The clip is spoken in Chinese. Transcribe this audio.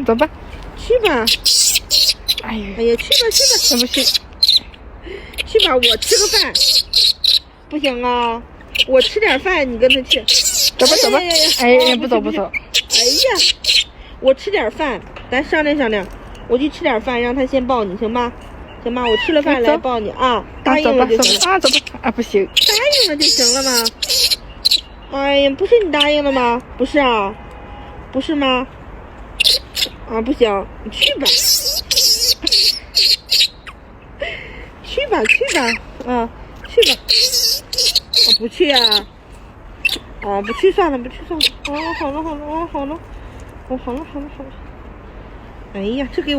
走吧，去吧。哎呀，哎呀，去吧去吧，那不行，去吧，我吃个饭。不行啊，我吃点饭，你跟他去。走吧走吧，哎呀，不走不走。哎呀，我吃点饭，咱商量商量。我去吃点饭，让他先抱你，行吧？行吧，我吃了饭来抱你啊，答应了就行了。啊，走吧，啊，不行，答应了就行了吗？哎呀，不是你答应了吗？不是啊，不是吗？啊，不行，你去吧，去吧，去吧，啊，去吧。我不去啊，啊，不去算了，不去算了。哦，好了好了，哦，好了，哦，好了好了好了。哎呀，这给我。